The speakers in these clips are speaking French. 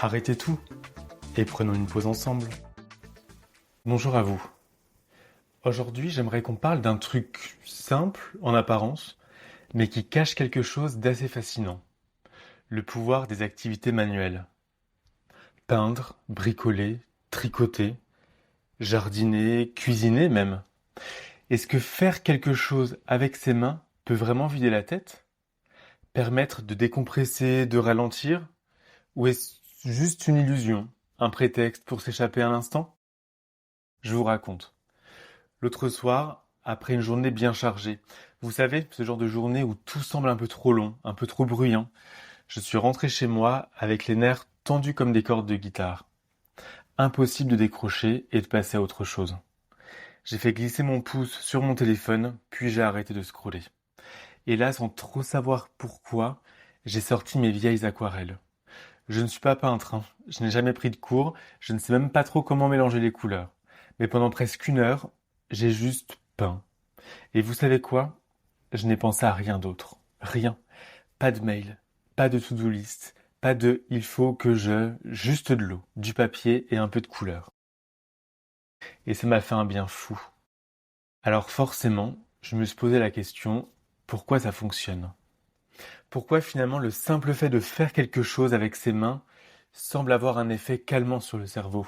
Arrêtez tout et prenons une pause ensemble. Bonjour à vous. Aujourd'hui, j'aimerais qu'on parle d'un truc simple en apparence, mais qui cache quelque chose d'assez fascinant. Le pouvoir des activités manuelles. Peindre, bricoler, tricoter, jardiner, cuisiner même. Est-ce que faire quelque chose avec ses mains peut vraiment vider la tête? Permettre de décompresser, de ralentir? Ou est-ce juste une illusion, un prétexte pour s'échapper un instant? Je vous raconte. L'autre soir, après une journée bien chargée, vous savez, ce genre de journée où tout semble un peu trop long, un peu trop bruyant, je suis rentré chez moi avec les nerfs tendus comme des cordes de guitare. Impossible de décrocher et de passer à autre chose. J'ai fait glisser mon pouce sur mon téléphone, puis j'ai arrêté de scroller. Et là, sans trop savoir pourquoi, j'ai sorti mes vieilles aquarelles. Je ne suis pas peintre, hein. Je n'ai jamais pris de cours, je ne sais même pas trop comment mélanger les couleurs. Mais pendant presque une heure, j'ai juste peint. Et vous savez quoi? Je n'ai pensé à rien d'autre. Rien. Pas de mail, pas de to-do list, pas de il faut que je... Juste de l'eau, du papier et un peu de couleur. Et ça m'a fait un bien fou. Alors forcément, je me suis posé la question, pourquoi ça fonctionne? Pourquoi finalement le simple fait de faire quelque chose avec ses mains semble avoir un effet calmant sur le cerveau?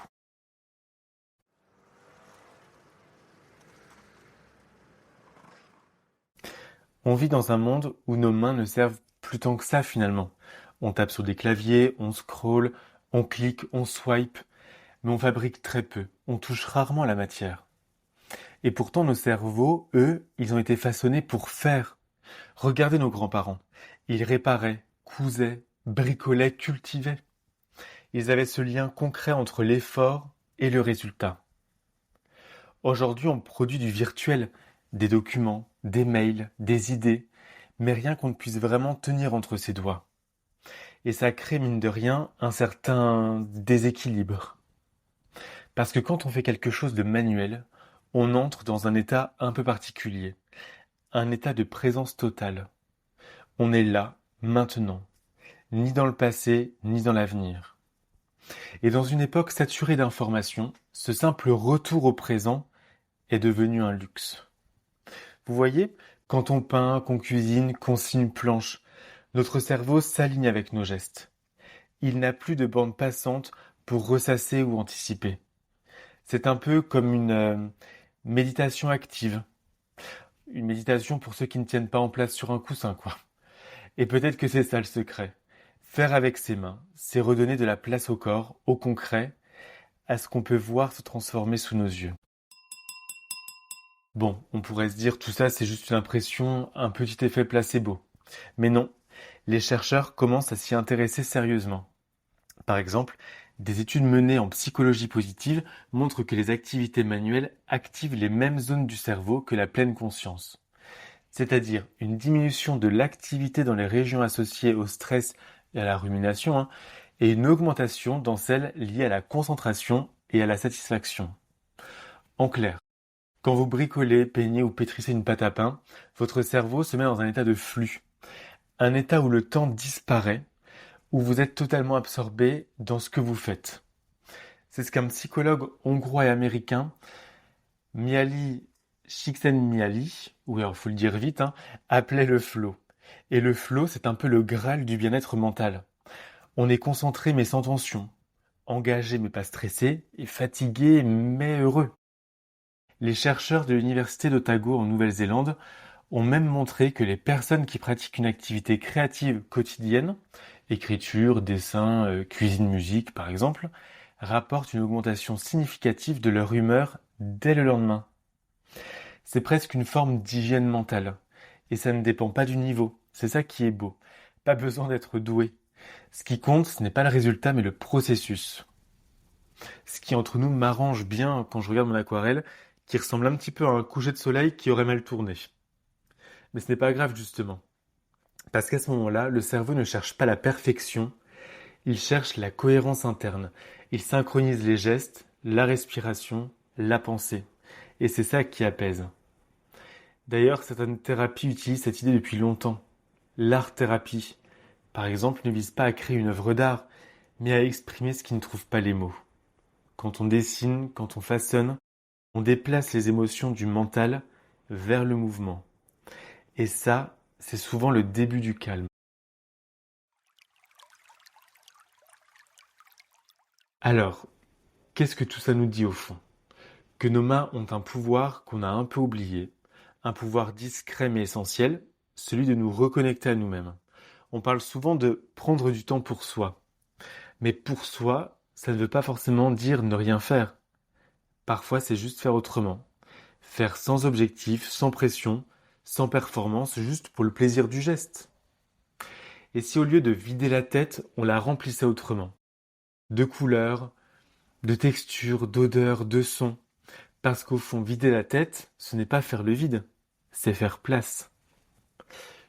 On vit dans un monde où nos mains ne servent plus tant que ça finalement. On tape sur des claviers, on scrolle, on clique, on swipe, mais on fabrique très peu, on touche rarement à la matière. Et pourtant nos cerveaux, eux, ils ont été façonnés pour faire. Regardez nos grands-parents. Ils réparaient, cousaient, bricolaient, cultivaient. Ils avaient ce lien concret entre l'effort et le résultat. Aujourd'hui, on produit du virtuel, des documents, des mails, des idées, mais rien qu'on ne puisse vraiment tenir entre ses doigts. Et ça crée, mine de rien, un certain déséquilibre. Parce que quand on fait quelque chose de manuel, on entre dans un état un peu particulier, un état de présence totale. On est là, maintenant, ni dans le passé, ni dans l'avenir. Et dans une époque saturée d'informations, ce simple retour au présent est devenu un luxe. Vous voyez, quand on peint, qu'on cuisine, qu'on scie une planche, notre cerveau s'aligne avec nos gestes. Il n'a plus de bande passante pour ressasser ou anticiper. C'est un peu comme une méditation active. Une méditation pour ceux qui ne tiennent pas en place sur un coussin, quoi. Et peut-être que c'est ça le secret. Faire avec ses mains, c'est redonner de la place au corps, au concret, à ce qu'on peut voir se transformer sous nos yeux. Bon, on pourrait se dire tout ça c'est juste une impression, un petit effet placebo. Mais non, les chercheurs commencent à s'y intéresser sérieusement. Par exemple, des études menées en psychologie positive montrent que les activités manuelles activent les mêmes zones du cerveau que la pleine conscience. C'est-à-dire une diminution de l'activité dans les régions associées au stress et à la rumination, et une augmentation dans celles liées à la concentration et à la satisfaction. En clair, quand vous bricolez, peignez ou pétrissez une pâte à pain, votre cerveau se met dans un état de flux, un état où le temps disparaît, où vous êtes totalement absorbé dans ce que vous faites. C'est ce qu'un psychologue hongrois et américain, Mihaly Csikszentmihalyi, ou alors faut le dire vite, appelait le flow. Et le flow, c'est un peu le graal du bien-être mental. On est concentré mais sans tension, engagé mais pas stressé, et fatigué mais heureux. Les chercheurs de l'université d'Otago en Nouvelle-Zélande ont même montré que les personnes qui pratiquent une activité créative quotidienne, écriture, dessin, cuisine, musique par exemple, rapportent une augmentation significative de leur humeur dès le lendemain. C'est presque une forme d'hygiène mentale. Et ça ne dépend pas du niveau. C'est ça qui est beau. Pas besoin d'être doué. Ce qui compte, ce n'est pas le résultat, mais le processus. Ce qui, entre nous, m'arrange bien quand je regarde mon aquarelle, qui ressemble un petit peu à un coucher de soleil qui aurait mal tourné. Mais ce n'est pas grave, justement. Parce qu'à ce moment-là, le cerveau ne cherche pas la perfection, il cherche la cohérence interne. Il synchronise les gestes, la respiration, la pensée. Et c'est ça qui apaise. D'ailleurs, certaines thérapies utilisent cette idée depuis longtemps. L'art-thérapie, par exemple, ne vise pas à créer une œuvre d'art, mais à exprimer ce qui ne trouve pas les mots. Quand on dessine, quand on façonne, on déplace les émotions du mental vers le mouvement. Et ça, c'est souvent le début du calme. Alors, qu'est-ce que tout ça nous dit au fond? Que nos mains ont un pouvoir qu'on a un peu oublié, un pouvoir discret mais essentiel, celui de nous reconnecter à nous-mêmes. On parle souvent de prendre du temps pour soi. Mais pour soi, ça ne veut pas forcément dire ne rien faire. Parfois, c'est juste faire autrement. Faire sans objectif, sans pression, sans performance, juste pour le plaisir du geste. Et si au lieu de vider la tête, on la remplissait autrement? De couleurs, de textures, d'odeurs, de sons. Parce qu'au fond, vider la tête, ce n'est pas faire le vide, c'est faire place.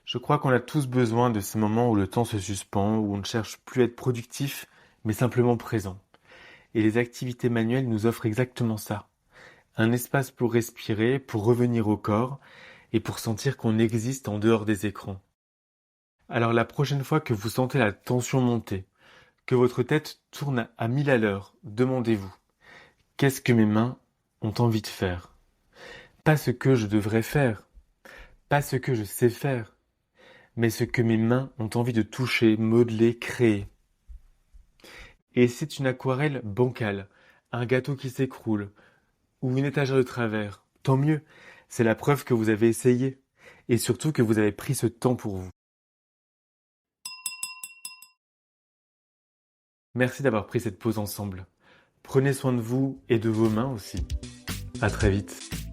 Je crois qu'on a tous besoin de ces moments où le temps se suspend, où on ne cherche plus à être productif, mais simplement présent. Et les activités manuelles nous offrent exactement ça. Un espace pour respirer, pour revenir au corps, et pour sentir qu'on existe en dehors des écrans. Alors la prochaine fois que vous sentez la tension monter, que votre tête tourne à 1000 à l'heure, demandez-vous, qu'est-ce que mes mains ont envie de faire? Pas ce que je devrais faire, pas ce que je sais faire, mais ce que mes mains ont envie de toucher, modeler, créer. Et c'est une aquarelle bancale, un gâteau qui s'écroule, ou une étagère de travers, tant mieux, c'est la preuve que vous avez essayé, et surtout que vous avez pris ce temps pour vous. Merci d'avoir pris cette pause ensemble. Prenez soin de vous et de vos mains aussi. À très vite.